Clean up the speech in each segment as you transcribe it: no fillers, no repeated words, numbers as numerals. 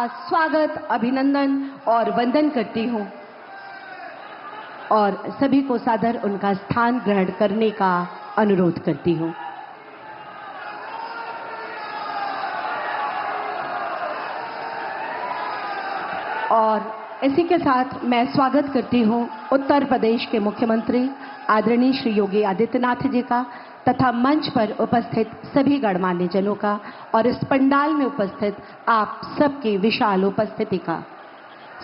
का स्वागत, अभिनंदन और वंदन करती हूं और सभी को सादर उनका स्थान ग्रहण करने का अनुरोध करती हूं। और इसी के साथ मैं स्वागत करती हूं उत्तर प्रदेश के मुख्यमंत्री आदरणीय श्री योगी आदित्यनाथ जी का तथा मंच पर उपस्थित सभी गणमान्य जनों का और इस पंडाल में उपस्थित आप सबकी विशाल उपस्थिति का।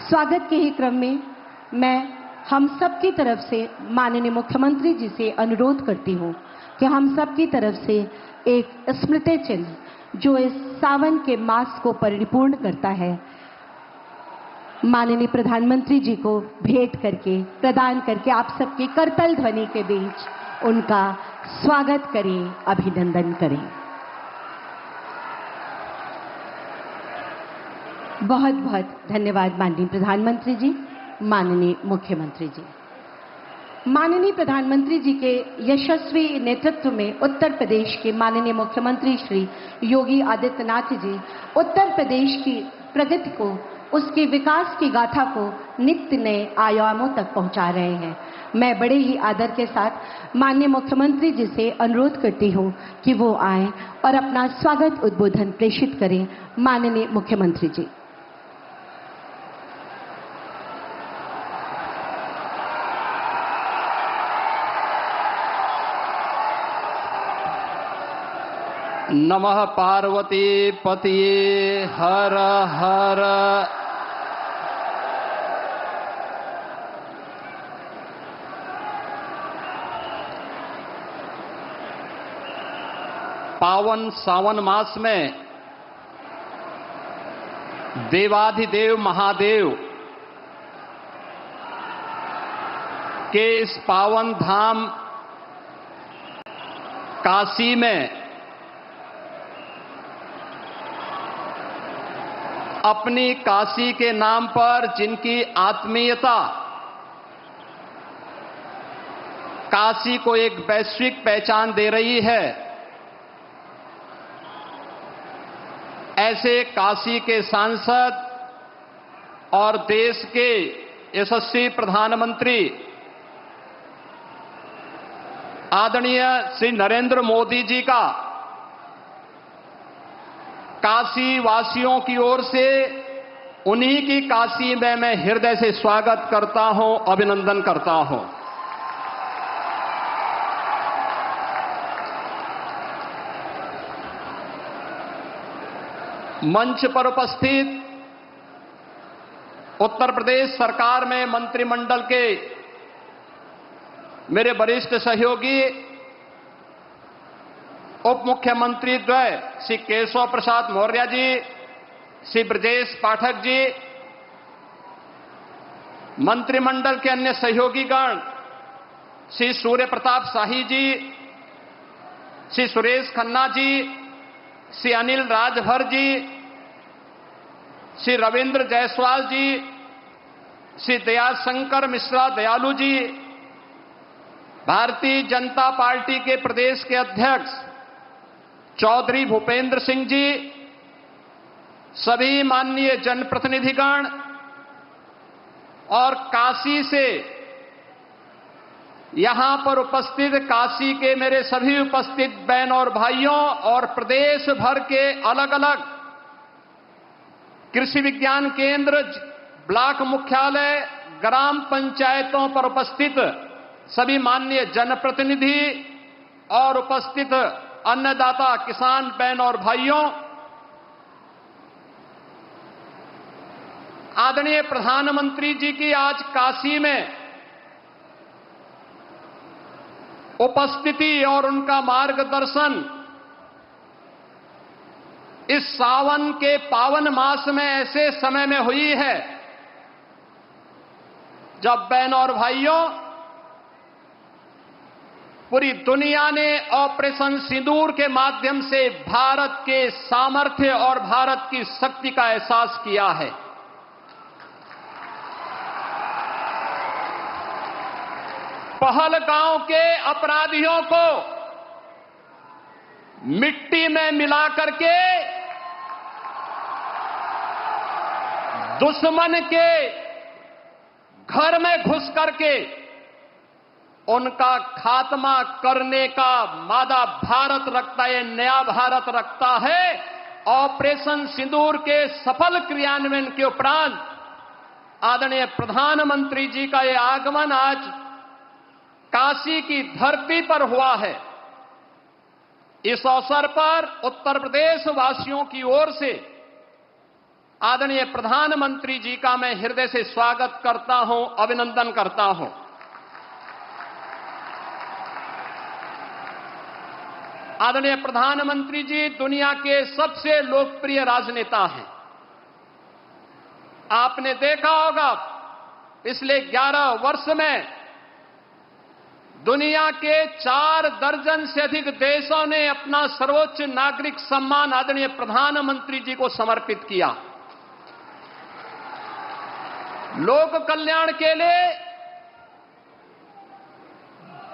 स्वागत के ही क्रम में मैं हम सब की तरफ से माननीय मुख्यमंत्री जी से अनुरोध करती हूं कि हम सब की तरफ से एक स्मृति चिन्ह जो इस सावन के मास को परिपूर्ण करता है, माननीय प्रधानमंत्री जी को भेंट करके प्रदान करके आप सबके करतल ध्वनि के बीच उनका स्वागत करें, अभिनंदन करें। बहुत बहुत धन्यवाद माननीय प्रधानमंत्री जी, माननीय मुख्यमंत्री जी। माननीय प्रधानमंत्री जी के यशस्वी नेतृत्व में उत्तर प्रदेश के माननीय मुख्यमंत्री श्री योगी आदित्यनाथ जी उत्तर प्रदेश की प्रगति को, उसके विकास की गाथा को नित्य नए आयामों तक पहुंचा रहे हैं। मैं बड़े ही आदर के साथ माननीय मुख्यमंत्री जी से अनुरोध करती हूं कि वो आएं और अपना स्वागत उद्बोधन प्रेषित करें। माननीय मुख्यमंत्री जी। नमः पार्वती पतिये हर हर। पावन सावन मास में देवाधिदेव महादेव के इस पावन धाम काशी में अपनी काशी के नाम पर जिनकी आत्मीयता काशी को एक वैश्विक पहचान दे रही है, ऐसे काशी के सांसद और देश के यशस्वी प्रधानमंत्री आदरणीय श्री नरेंद्र मोदी जी का काशी वासियों की ओर से उन्हीं की काशी में मैं हृदय से स्वागत करता हूं, अभिनंदन करता हूं। मंच पर उपस्थित उत्तर प्रदेश सरकार में मंत्रिमंडल के मेरे वरिष्ठ सहयोगी उप मुख्यमंत्री द्वय श्री केशव प्रसाद मौर्य जी, श्री ब्रजेश पाठक जी, मंत्रिमंडल के अन्य सहयोगीगण श्री सूर्य प्रताप शाही जी, श्री सुरेश खन्ना जी, श्री अनिल राजभर जी, श्री रविंद्र जायसवाल जी, श्री दयाशंकर मिश्रा दयालु जी, भारतीय जनता पार्टी के प्रदेश के अध्यक्ष चौधरी भूपेंद्र सिंह जी, सभी माननीय जनप्रतिनिधिगण और काशी से यहां पर उपस्थित काशी के मेरे सभी उपस्थित बहन और भाइयों और प्रदेश भर के अलग अलग कृषि विज्ञान केंद्र, ब्लॉक मुख्यालय, ग्राम पंचायतों पर उपस्थित सभी माननीय जनप्रतिनिधि और उपस्थित अन्नदाता किसान बहन और भाइयों, आदरणीय प्रधानमंत्री जी की आज काशी में उपस्थिति और उनका मार्गदर्शन इस सावन के पावन मास में ऐसे समय में हुई है जब बहन और भाइयों पूरी दुनिया ने ऑपरेशन सिंदूर के माध्यम से भारत के सामर्थ्य और भारत की शक्ति का एहसास किया है। पहलगांव के अपराधियों को मिट्टी में मिला करके दुश्मन के घर में घुस करके उनका खात्मा करने का मादा भारत रखता है, नया भारत रखता है। ऑपरेशन सिंदूर के सफल क्रियान्वयन के उपरांत आदरणीय प्रधानमंत्री जी का यह आगमन आज काशी की धरती पर हुआ है। इस अवसर पर उत्तर प्रदेश वासियों की ओर से आदरणीय प्रधानमंत्री जी का मैं हृदय से स्वागत करता हूं, अभिनंदन करता हूं। आदरणीय प्रधानमंत्री जी दुनिया के सबसे लोकप्रिय राजनेता हैं। आपने देखा होगा पिछले 11 वर्ष में दुनिया के 4 दर्जन से अधिक देशों ने अपना सर्वोच्च नागरिक सम्मान आदरणीय प्रधानमंत्री जी को समर्पित किया। लोक कल्याण के लिए,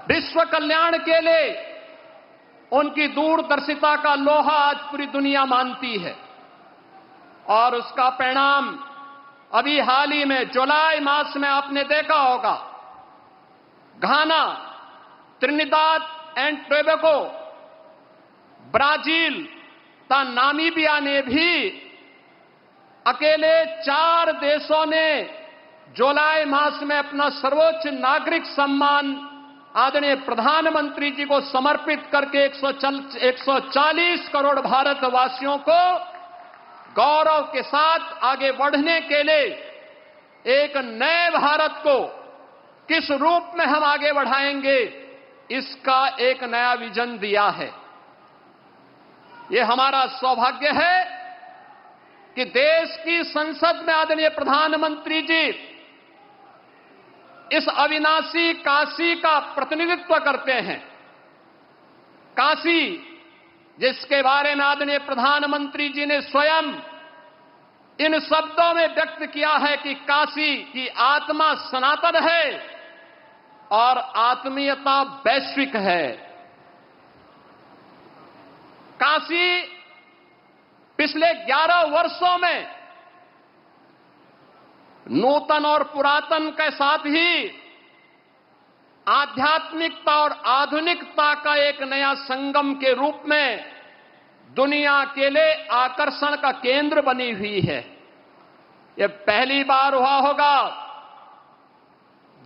विश्व कल्याण के लिए उनकी दूरदर्शिता का लोहा आज पूरी दुनिया मानती है। और उसका परिणाम अभी हाल ही में जुलाई मास में आपने देखा होगा, घाना, त्रिनिदाद एंड टोबैगो, ब्राजील तथा नामीबिया ने भी अकेले 4 देशों ने जुलाई मास में अपना सर्वोच्च नागरिक सम्मान आदरणीय प्रधानमंत्री जी को समर्पित करके 140 करोड़ भारतवासियों को गौरव के साथ आगे बढ़ने के लिए एक नए भारत को किस रूप में हम आगे बढ़ाएंगे, इसका एक नया विजन दिया है। ये हमारा सौभाग्य है कि देश की संसद में आदरणीय प्रधानमंत्री जी इस अविनाशी काशी का प्रतिनिधित्व करते हैं। काशी, जिसके बारे में आदरणीय प्रधानमंत्री जी ने स्वयं इन शब्दों में व्यक्त किया है कि काशी की आत्मा सनातन है और आत्मीयता वैश्विक है। काशी पिछले 11 वर्षों में नूतन और पुरातन के साथ ही आध्यात्मिकता और आधुनिकता का एक नया संगम के रूप में दुनिया के लिए आकर्षण का केंद्र बनी हुई है। यह पहली बार हुआ होगा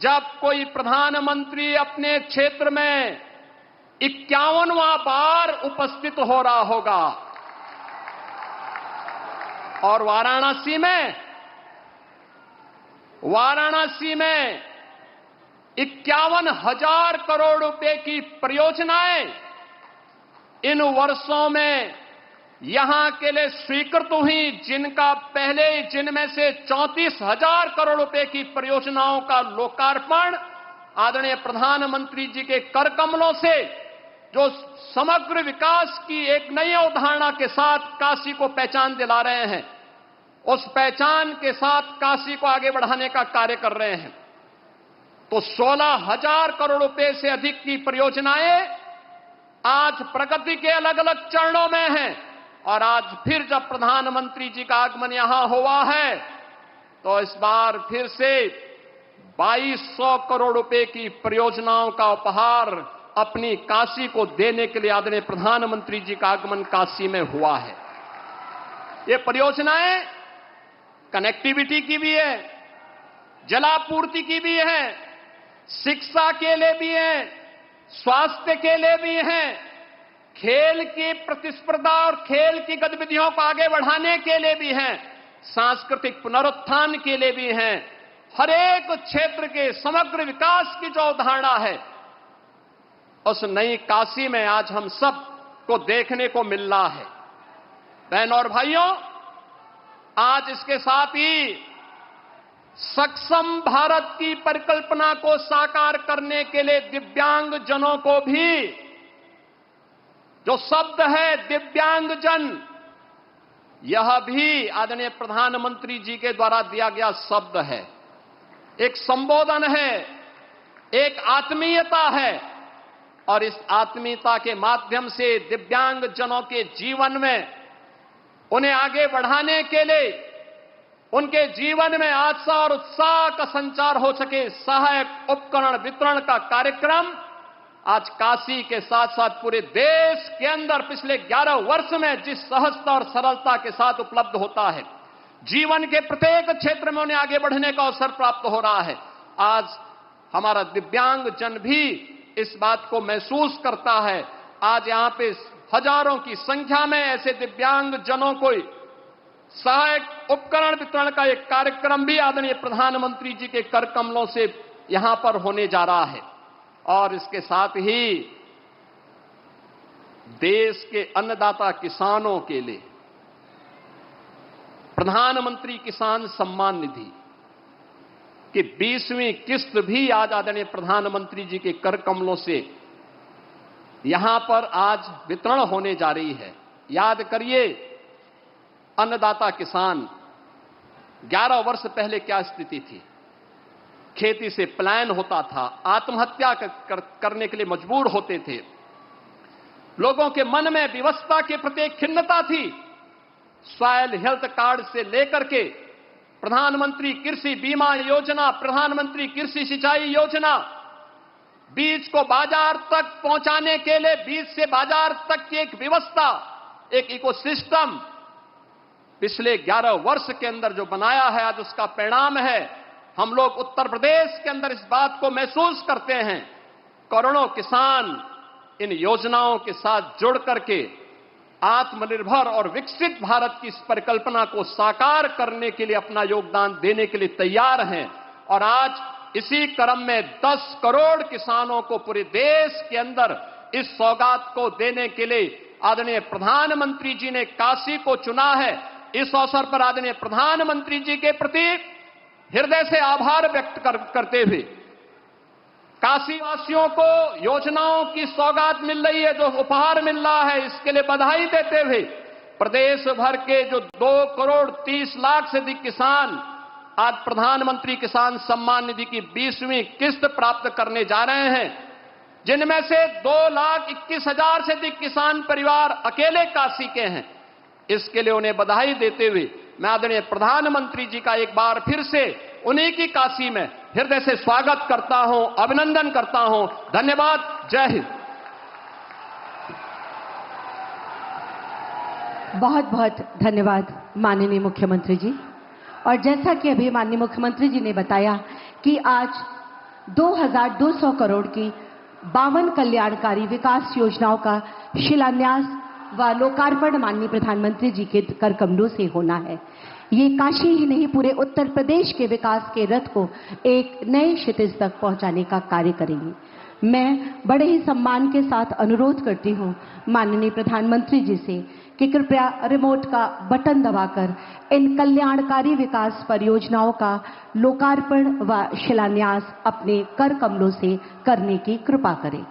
जब कोई प्रधानमंत्री अपने क्षेत्र में 51वां बार उपस्थित हो रहा होगा। और वाराणसी में 51,000 करोड़ रुपए की परियोजनाएं इन वर्षों में यहां के लिए स्वीकृत हुई, जिनमें से 34,000 करोड़ रुपए की परियोजनाओं का लोकार्पण आदरणीय प्रधानमंत्री जी के कर कमलों से जो समग्र विकास की एक नई अवधारणा के साथ काशी को पहचान दिला रहे हैं, उस पहचान के साथ काशी को आगे बढ़ाने का कार्य कर रहे हैं। तो 16,000 करोड़ रुपए से अधिक की परियोजनाएं आज प्रगति के अलग अलग चरणों में हैं। और आज फिर जब प्रधानमंत्री जी का आगमन यहां हुआ है तो इस बार फिर से 2200 करोड़ रुपए की परियोजनाओं का उपहार अपनी काशी को देने के लिए आदरणीय प्रधानमंत्री जी का आगमन काशी में हुआ है। ये परियोजनाएं कनेक्टिविटी की भी है, जलापूर्ति की भी है, शिक्षा के लिए भी है, स्वास्थ्य के लिए भी है, खेल की प्रतिस्पर्धा और खेल की गतिविधियों को आगे बढ़ाने के लिए भी हैं, सांस्कृतिक पुनरुत्थान के लिए भी हैं। हर एक क्षेत्र के समग्र विकास की जो अवधारणा है उस नई काशी में आज हम सब को देखने को मिल रहा है। बहनों और भाइयों, आज इसके साथ ही सक्षम भारत की परिकल्पना को साकार करने के लिए दिव्यांगजनों को भी, जो शब्द है दिव्यांगजन, यह भी आदरणीय प्रधानमंत्री जी के द्वारा दिया गया शब्द है, एक संबोधन है, एक आत्मीयता है। और इस आत्मीयता के माध्यम से दिव्यांगजनों के जीवन में उन्हें आगे बढ़ाने के लिए उनके जीवन में आशा और उत्साह का संचार हो सके, सहायक उपकरण वितरण का कार्यक्रम आज काशी के साथ साथ पूरे देश के अंदर पिछले 11 वर्ष में जिस सहजता और सरलता के साथ उपलब्ध होता है, जीवन के प्रत्येक क्षेत्र में उन्हें आगे बढ़ने का अवसर प्राप्त हो रहा है। आज हमारा दिव्यांग जन भी इस बात को महसूस करता है। आज यहां पे हजारों की संख्या में ऐसे दिव्यांग जनों को सहायक उपकरण वितरण का एक कार्यक्रम भी आदरणीय प्रधानमंत्री जी के कर कमलों से यहां पर होने जा रहा है। और इसके साथ ही देश के अन्नदाता किसानों के लिए प्रधानमंत्री किसान सम्मान निधि की 20वीं किस्त भी आज आदरणीय प्रधानमंत्री जी के कर कमलों से यहां पर आज वितरण होने जा रही है। याद करिए, अन्नदाता किसान 11 वर्ष पहले क्या स्थिति थी। खेती से पलायन होता था, आत्महत्या करने के लिए मजबूर होते थे, लोगों के मन में विवशता के प्रति एक खिन्नता थी। सॉइल हेल्थ कार्ड से लेकर के प्रधानमंत्री कृषि बीमा योजना, प्रधानमंत्री कृषि सिंचाई योजना, बीज को बाजार तक पहुंचाने के लिए बीज से बाजार तक की एक व्यवस्था, एक इकोसिस्टम पिछले 11 वर्ष के अंदर जो बनाया है, आज उसका परिणाम है। हम लोग उत्तर प्रदेश के अंदर इस बात को महसूस करते हैं। करोड़ों किसान इन योजनाओं के साथ जुड़ करके आत्मनिर्भर और विकसित भारत की इस परिकल्पना को साकार करने के लिए अपना योगदान देने के लिए तैयार हैं। और आज इसी क्रम में 10 करोड़ किसानों को पूरे देश के अंदर इस सौगात को देने के लिए आदरणीय प्रधानमंत्री जी ने काशी को चुना है। इस अवसर पर आदरणीय प्रधानमंत्री जी के प्रति हृदय से आभार व्यक्त करते हुए काशी वासियों को योजनाओं की सौगात मिल रही है, जो उपहार मिल रहा है, इसके लिए बधाई देते हुए प्रदेश भर के जो 2 करोड़ 30 लाख से अधिक किसान आज प्रधानमंत्री किसान सम्मान निधि की 20वीं किस्त प्राप्त करने जा रहे हैं, जिनमें से 2,21,000 से अधिक किसान परिवार अकेले काशी के हैं। इसके लिए उन्हें बधाई देते हुए मैं आदरणीय प्रधानमंत्री जी का एक बार फिर से उन्हीं की काशी में हृदय से स्वागत करता हूं, अभिनंदन करता हूं। धन्यवाद। जय हिंद। बहुत बहुत धन्यवाद माननीय मुख्यमंत्री जी। और जैसा कि अभी माननीय मुख्यमंत्री जी ने बताया कि आज 2,200 करोड़ की 52 कल्याणकारी विकास योजनाओं का शिलान्यास व लोकार्पण माननीय प्रधानमंत्री जी के कर कमलों से होना है। ये काशी ही नहीं, पूरे उत्तर प्रदेश के विकास के रथ को एक नए क्षितिज तक पहुंचाने का कार्य करेंगे। मैं बड़े ही सम्मान के साथ अनुरोध करती हूं माननीय प्रधानमंत्री जी से कि कृपया रिमोट का बटन दबाकर इन कल्याणकारी विकास परियोजनाओं का लोकार्पण व शिलान्यास अपने कर कमलों से करने की कृपा करें।